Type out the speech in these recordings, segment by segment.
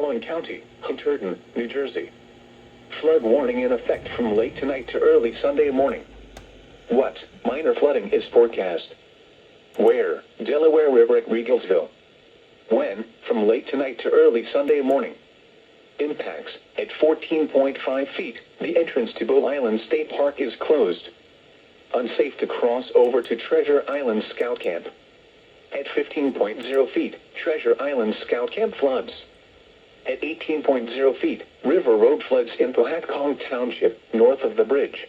following county, Hunterdon, New Jersey. Flood warning in effect from late tonight to early Sunday morning. What? Minor flooding is forecast. Where? Delaware River at Regalsville. When? From late tonight to early Sunday morning. Impacts: at 14.5 feet, the entrance to Bull Island State Park is closed. Unsafe to cross over to Treasure Island Scout Camp. At 15.0 feet, Treasure Island Scout Camp floods. At 18.0 feet, River Road floods in Pohatcong Township, north of the bridge.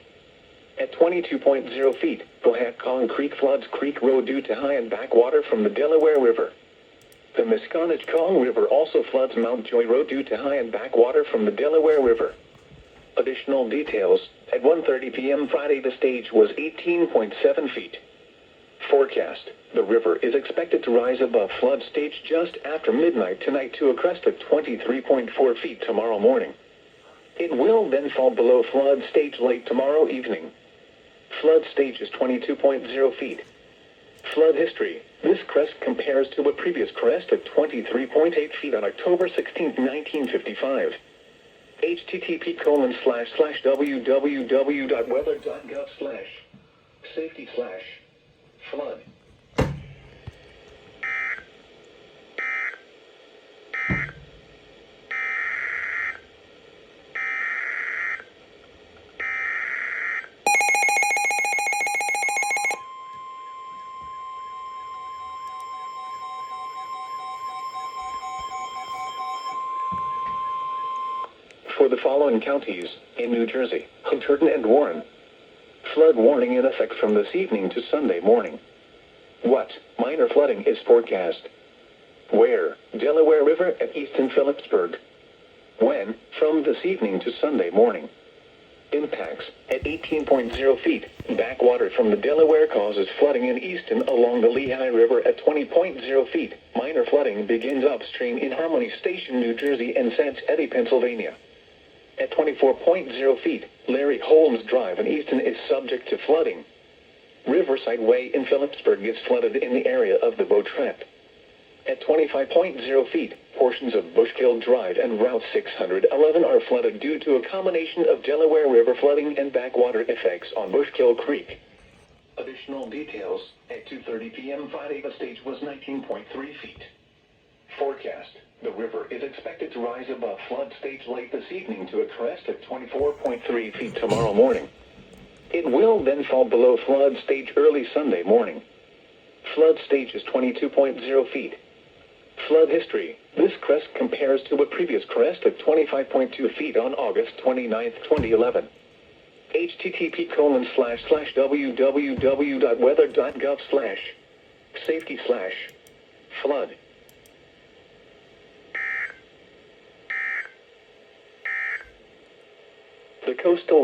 At 22.0 feet, Pohatcong Creek floods Creek Road due to high and backwater from the Delaware River. The Musconetcong River also floods Mount Joy Road due to high and backwater from the Delaware River. Additional details: at 1:30 p.m. Friday, the stage was 18.7 feet. Forecast: the river is expected to rise above flood stage just after midnight tonight to a crest of 23.4 feet tomorrow morning. It will then fall below flood stage late tomorrow evening. Flood stage is 22.0 feet. Flood history: this crest compares to a previous crest of 23.8 feet on October 16, 1955. http://www.weather.gov/safety/flood. For the following counties, in New Jersey, Hunterdon and Warren. Flood warning in effect from this evening to Sunday morning. What? Minor flooding is forecast. Where? Delaware River at Easton Phillipsburg. When? From this evening to Sunday morning. Impacts: at 18.0 feet, backwater from the Delaware causes flooding in Easton along the Lehigh River. At 20.0 feet, minor flooding begins upstream in Harmony Station, New Jersey and St. Eddy, Pennsylvania. At 24.0 feet, Larry Holmes Drive in Easton is subject to flooding. Riverside Way in Phillipsburg is flooded in the area of the boat trap. At 25.0 feet, portions of Bushkill Drive and Route 611 are flooded due to a combination of Delaware River flooding and backwater effects on Bushkill Creek. Additional details: at 2:30 p.m. Friday, the stage was 19.3 feet. Forecast: the river is expected to rise above flood stage late this evening to a crest of 24.3 feet tomorrow morning. It will then fall below flood stage early Sunday morning. Flood stage is 22.0 feet. Flood history: this crest compares to a previous crest of 25.2 feet on August 29, 2011. http://www.weather.gov/safety/flood. The coastal